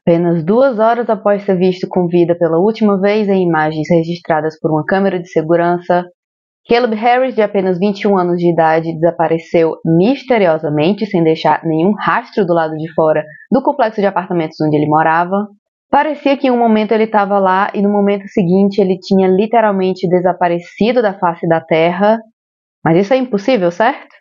Apenas 2 horas após ser visto com vida pela última vez em imagens registradas por uma câmera de segurança, Caleb Harris, de apenas 21 anos de idade, desapareceu misteriosamente sem deixar nenhum rastro do lado de fora do complexo de apartamentos onde ele morava. Parecia que em um momento ele estava lá e no momento seguinte ele tinha literalmente desaparecido da face da Terra. Mas isso é impossível, certo?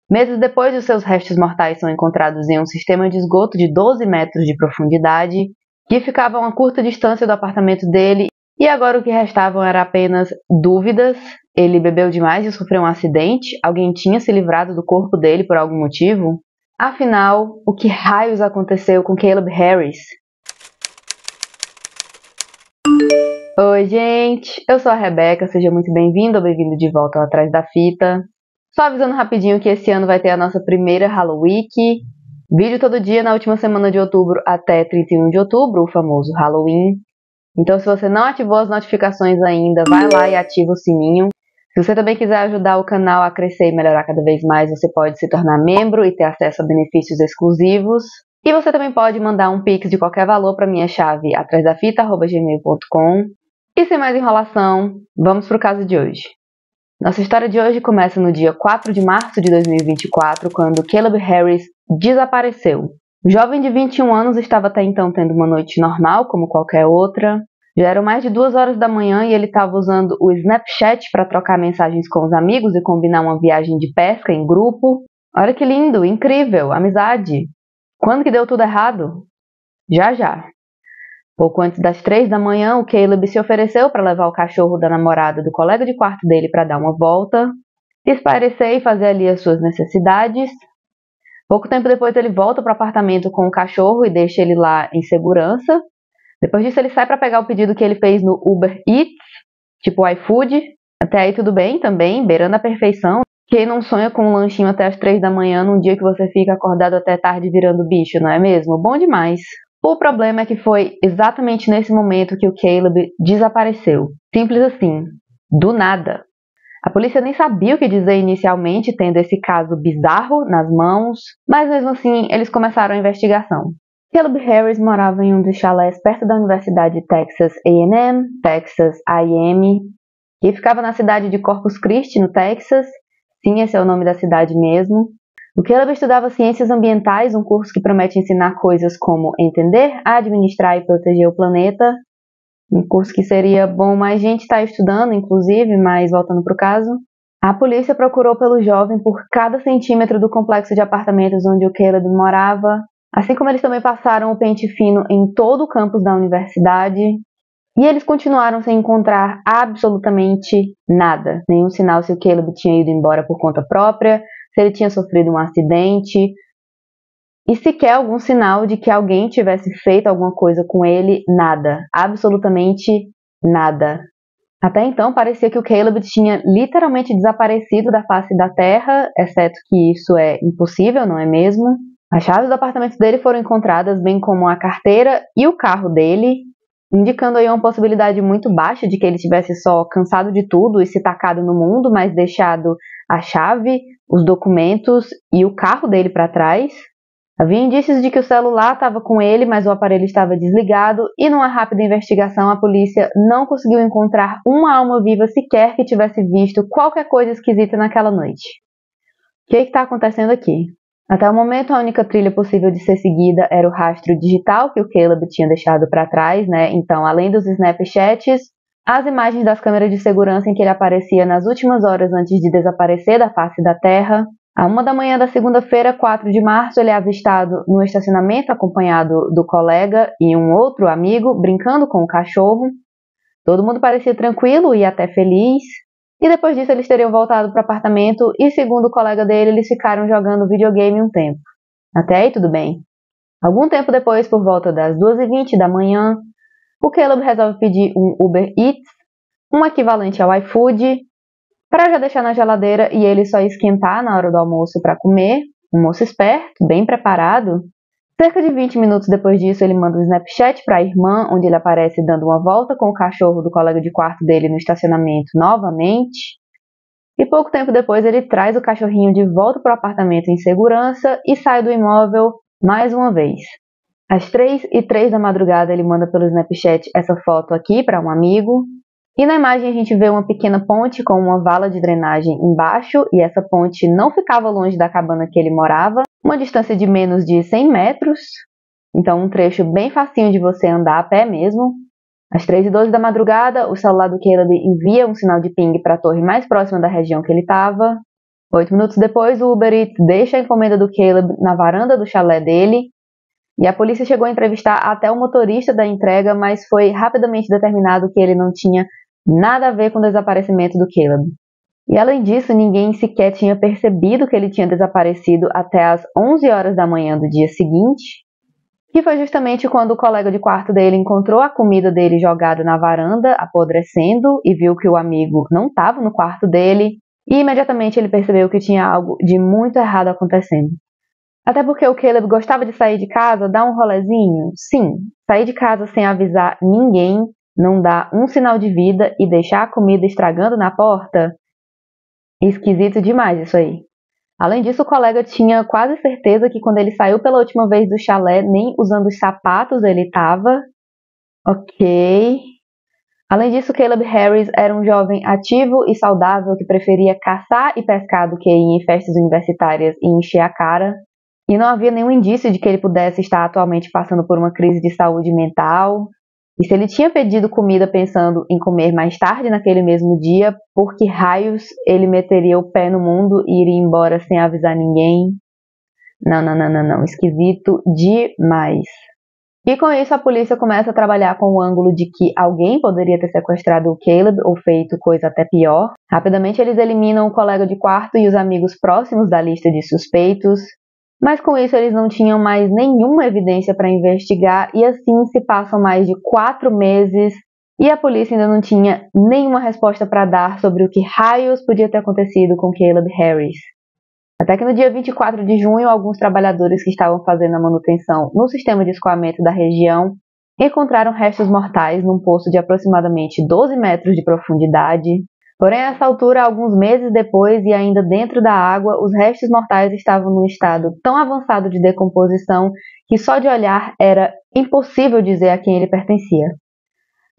Meses depois, os seus restos mortais são encontrados em um sistema de esgoto de 12 metros de profundidade, que ficava a uma curta distância do apartamento dele, e agora o que restavam era apenas dúvidas. Ele bebeu demais e sofreu um acidente? Alguém tinha se livrado do corpo dele por algum motivo? Afinal, o que raios aconteceu com Caleb Harris? Oi, gente! Eu sou a Rebeca, seja muito bem-vindo ou bem-vindo de volta ao Atrás da Fita. Só avisando rapidinho que esse ano vai ter a nossa primeira Halloween. Vídeo todo dia na última semana de outubro até 31 de outubro, o famoso Halloween. Então, se você não ativou as notificações ainda, vai lá e ativa o sininho. Se você também quiser ajudar o canal a crescer e melhorar cada vez mais, você pode se tornar membro e ter acesso a benefícios exclusivos. E você também pode mandar um pix de qualquer valor para minha chave atrasdafita@gmail.com. E sem mais enrolação, vamos para o caso de hoje. Nossa história de hoje começa no dia 4 de março de 2024, quando Caleb Harris desapareceu. O jovem de 21 anos estava até então tendo uma noite normal, como qualquer outra. Já eram mais de 2 horas da manhã e ele estava usando o Snapchat para trocar mensagens com os amigos e combinar uma viagem de pesca em grupo. Olha que lindo, incrível, amizade. Quando que deu tudo errado? Já. Pouco antes das 3 da manhã, o Caleb se ofereceu para levar o cachorro da namorada do colega de quarto dele para dar uma volta, espairecer e fazer ali as suas necessidades. Pouco tempo depois ele volta para o apartamento com o cachorro e deixa ele lá em segurança. Depois disso ele sai para pegar o pedido que ele fez no Uber Eats, tipo iFood. Até aí tudo bem também, beirando a perfeição. Quem não sonha com um lanchinho até as 3 da manhã num dia que você fica acordado até tarde virando bicho, não é mesmo? Bom demais. O problema é que foi exatamente nesse momento que o Caleb desapareceu. Simples assim, do nada. A polícia nem sabia o que dizer inicialmente, tendo esse caso bizarro nas mãos, mas mesmo assim eles começaram a investigação. Caleb Harris morava em um dos chalés perto da Universidade Texas A&M, Texas A&M, que ficava na cidade de Corpus Christi, no Texas. Sim, esse é o nome da cidade mesmo. O Caleb estudava Ciências Ambientais, um curso que promete ensinar coisas como entender, administrar e proteger o planeta. Um curso que seria bom mais gente estar estudando, inclusive, mas voltando para o caso. A polícia procurou pelo jovem por cada centímetro do complexo de apartamentos onde o Caleb morava, assim como eles também passaram o pente fino em todo o campus da universidade. E eles continuaram sem encontrar absolutamente nada. Nenhum sinal se o Caleb tinha ido embora por conta própria, se ele tinha sofrido um acidente, e sequer algum sinal de que alguém tivesse feito alguma coisa com ele, nada, absolutamente nada. Até então parecia que o Caleb tinha literalmente desaparecido da face da Terra, exceto que isso é impossível, não é mesmo? As chaves do apartamento dele foram encontradas, bem como a carteira e o carro dele, indicando aí uma possibilidade muito baixa de que ele tivesse só cansado de tudo e se tacado no mundo, mas deixado a chave, os documentos e o carro dele para trás. Havia indícios de que o celular estava com ele, mas o aparelho estava desligado, e numa rápida investigação a polícia não conseguiu encontrar uma alma viva sequer que tivesse visto qualquer coisa esquisita naquela noite. O que está acontecendo aqui? Até o momento, a única trilha possível de ser seguida era o rastro digital que o Caleb tinha deixado para trás, né? Então, além dos Snapchats, as imagens das câmeras de segurança em que ele aparecia nas últimas horas antes de desaparecer da face da Terra. À 1 da manhã da segunda-feira, 4 de março, ele é avistado no estacionamento acompanhado do colega e um outro amigo brincando com o cachorro. Todo mundo parecia tranquilo e até feliz. E depois disso eles teriam voltado para o apartamento e, segundo o colega dele, eles ficaram jogando videogame um tempo. Até aí tudo bem. Algum tempo depois, por volta das 2h20 da manhã, o Caleb resolve pedir um Uber Eats, um equivalente ao iFood, para já deixar na geladeira e ele só esquentar na hora do almoço para comer. Um moço esperto, bem preparado. Cerca de 20 minutos depois disso, ele manda um Snapchat para a irmã, onde ele aparece dando uma volta com o cachorro do colega de quarto dele no estacionamento novamente. E pouco tempo depois, ele traz o cachorrinho de volta para o apartamento em segurança e sai do imóvel mais uma vez. Às 3h03 da madrugada, ele manda pelo Snapchat essa foto aqui para um amigo. E na imagem a gente vê uma pequena ponte com uma vala de drenagem embaixo, e essa ponte não ficava longe da cabana que ele morava, uma distância de menos de 100 metros, então um trecho bem facinho de você andar a pé mesmo. Às 3h12 da madrugada, o celular do Caleb envia um sinal de ping para a torre mais próxima da região que ele estava. 8 minutos depois, o Uber Eats deixa a encomenda do Caleb na varanda do chalé dele, e a polícia chegou a entrevistar até o motorista da entrega, mas foi rapidamente determinado que ele não tinha nada a ver com o desaparecimento do Caleb. E além disso, ninguém sequer tinha percebido que ele tinha desaparecido até as 11 horas da manhã do dia seguinte, que foi justamente quando o colega de quarto dele encontrou a comida dele jogada na varanda, apodrecendo, e viu que o amigo não estava no quarto dele, e imediatamente ele percebeu que tinha algo de muito errado acontecendo. Até porque o Caleb gostava de sair de casa, dar um rolezinho. Sim, sair de casa sem avisar ninguém, não dar um sinal de vida e deixar a comida estragando na porta? Esquisito demais isso aí. Além disso, o colega tinha quase certeza que quando ele saiu pela última vez do chalé, nem usando os sapatos ele estava. Ok. Além disso, Caleb Harris era um jovem ativo e saudável que preferia caçar e pescar do que ir em festas universitárias e encher a cara. E não havia nenhum indício de que ele pudesse estar atualmente passando por uma crise de saúde mental. E se ele tinha pedido comida pensando em comer mais tarde naquele mesmo dia, por que raios ele meteria o pé no mundo e iria embora sem avisar ninguém? Não. Esquisito demais. E com isso a polícia começa a trabalhar com o ângulo de que alguém poderia ter sequestrado o Caleb ou feito coisa até pior. Rapidamente eles eliminam o colega de quarto e os amigos próximos da lista de suspeitos. Mas com isso eles não tinham mais nenhuma evidência para investigar e assim se passam mais de 4 meses e a polícia ainda não tinha nenhuma resposta para dar sobre o que raios podia ter acontecido com Caleb Harris. Até que no dia 24 de junho, alguns trabalhadores que estavam fazendo a manutenção no sistema de escoamento da região encontraram restos mortais num poço de aproximadamente 12 metros de profundidade. Porém, a essa altura, alguns meses depois e ainda dentro da água, os restos mortais estavam num estado tão avançado de decomposição que só de olhar era impossível dizer a quem ele pertencia.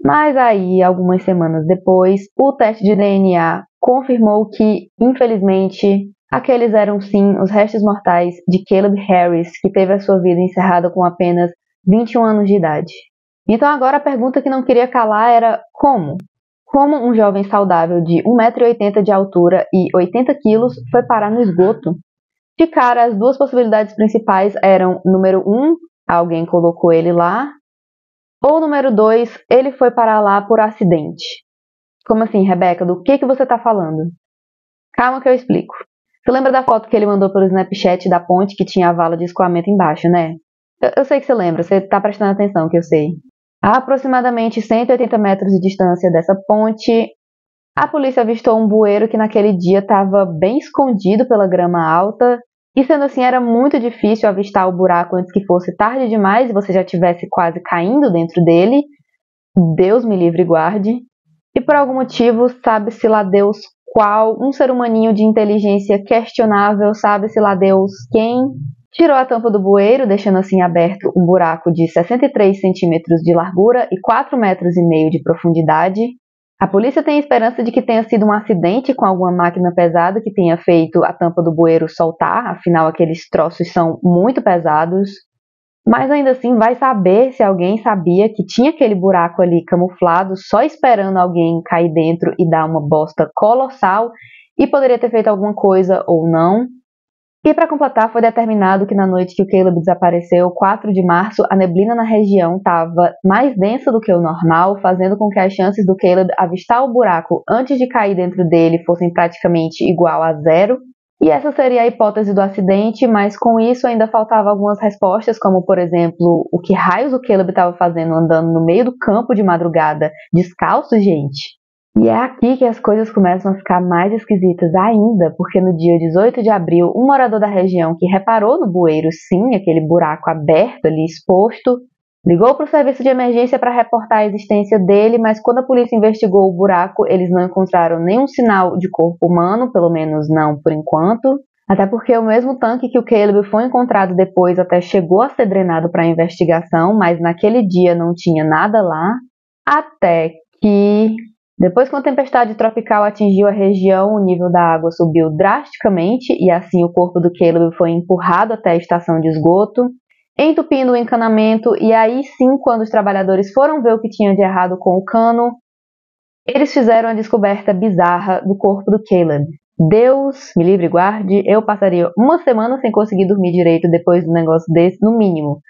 Mas aí, algumas semanas depois, o teste de DNA confirmou que, infelizmente, aqueles eram sim os restos mortais de Caleb Harris, que teve a sua vida encerrada com apenas 21 anos de idade. Então agora a pergunta que não queria calar era como? Como um jovem saudável de 1,80 m de altura e 80 kg foi parar no esgoto? De cara, as duas possibilidades principais eram, número 1, alguém colocou ele lá, ou número 2, ele foi parar lá por acidente. Como assim, Rebeca? Do que você está falando? Calma que eu explico. Você lembra da foto que ele mandou pelo Snapchat da ponte que tinha a vala de escoamento embaixo, né? Eu sei que você lembra, você está prestando atenção que eu sei. A aproximadamente 180 metros de distância dessa ponte, a polícia avistou um bueiro que naquele dia estava bem escondido pela grama alta, e sendo assim era muito difícil avistar o buraco antes que fosse tarde demais e você já estivesse quase caindo dentro dele. Deus me livre e guarde. E por algum motivo, sabe-se lá Deus qual, um ser humaninho de inteligência questionável, sabe-se lá Deus quem, tirou a tampa do bueiro, deixando assim aberto um buraco de 63 centímetros de largura e 4,5 metros de profundidade. A polícia tem esperança de que tenha sido um acidente com alguma máquina pesada que tenha feito a tampa do bueiro soltar, afinal aqueles troços são muito pesados. Mas ainda assim vai saber se alguém sabia que tinha aquele buraco ali camuflado, só esperando alguém cair dentro e dar uma bosta colossal e poderia ter feito alguma coisa ou não. E para completar, foi determinado que na noite que o Caleb desapareceu, 4 de março, a neblina na região estava mais densa do que o normal, fazendo com que as chances do Caleb avistar o buraco antes de cair dentro dele fossem praticamente igual a 0. E essa seria a hipótese do acidente, mas com isso ainda faltavam algumas respostas, como por exemplo, o que raios o Caleb estava fazendo andando no meio do campo de madrugada, descalço, gente? E é aqui que as coisas começam a ficar mais esquisitas ainda, porque no dia 18 de abril, um morador da região que reparou no bueiro, sim, aquele buraco aberto ali exposto, ligou para o serviço de emergência para reportar a existência dele, mas quando a polícia investigou o buraco, eles não encontraram nenhum sinal de corpo humano, pelo menos não por enquanto. Até porque o mesmo tanque que o Caleb foi encontrado depois até chegou a ser drenado para a investigação, mas naquele dia não tinha nada lá, até que, depois que uma tempestade tropical atingiu a região, o nível da água subiu drasticamente e assim o corpo do Caleb foi empurrado até a estação de esgoto, entupindo o encanamento, e aí sim, quando os trabalhadores foram ver o que tinha de errado com o cano, eles fizeram a descoberta bizarra do corpo do Caleb. Deus me livre e guarde, eu passaria uma semana sem conseguir dormir direito depois de um negócio desse, no mínimo.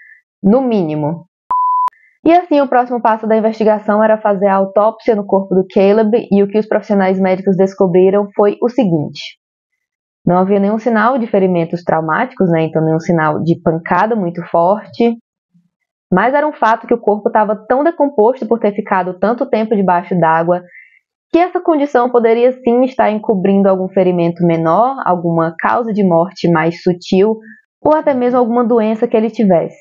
No mínimo. E assim, o próximo passo da investigação era fazer a autópsia no corpo do Caleb, e o que os profissionais médicos descobriram foi o seguinte: não havia nenhum sinal de ferimentos traumáticos, né? Então nenhum sinal de pancada muito forte, mas era um fato que o corpo estava tão decomposto por ter ficado tanto tempo debaixo d'água que essa condição poderia sim estar encobrindo algum ferimento menor, alguma causa de morte mais sutil ou até mesmo alguma doença que ele tivesse.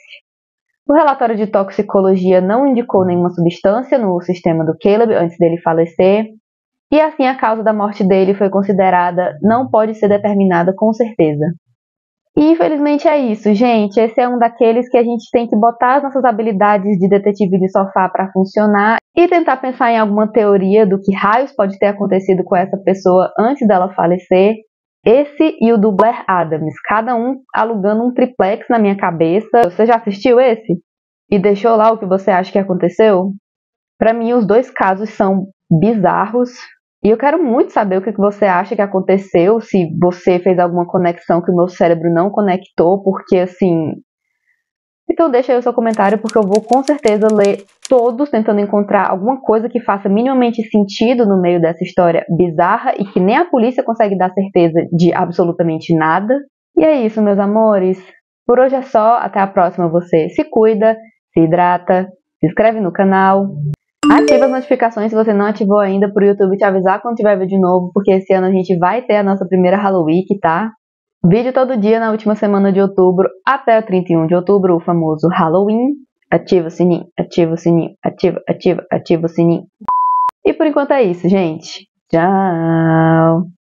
O relatório de toxicologia não indicou nenhuma substância no sistema do Caleb antes dele falecer, e assim a causa da morte dele foi considerada não pode ser determinada com certeza. E infelizmente é isso, gente. Esse é um daqueles que a gente tem que botar as nossas habilidades de detetive de sofá para funcionar e tentar pensar em alguma teoria do que raios pode ter acontecido com essa pessoa antes dela falecer. Esse e o do Blair Adams, cada um alugando um triplex na minha cabeça. Você já assistiu esse? E deixou lá o que você acha que aconteceu? Para mim, os dois casos são bizarros. E eu quero muito saber o que você acha que aconteceu, se você fez alguma conexão que o meu cérebro não conectou, porque assim... Então deixa aí o seu comentário, porque eu vou com certeza ler todos, tentando encontrar alguma coisa que faça minimamente sentido no meio dessa história bizarra e que nem a polícia consegue dar certeza de absolutamente nada. E é isso, meus amores. Por hoje é só, até a próxima. Você se cuida, se hidrata, se inscreve no canal. Ativa as notificações se você não ativou ainda, para o YouTube te avisar quando tiver vídeo novo, porque esse ano a gente vai ter a nossa primeira Halloween, tá? Vídeo todo dia na última semana de outubro até o 31 de outubro, o famoso Halloween. Ativa o sininho, ativa o sininho, ativa o sininho. E por enquanto é isso, gente. Tchau!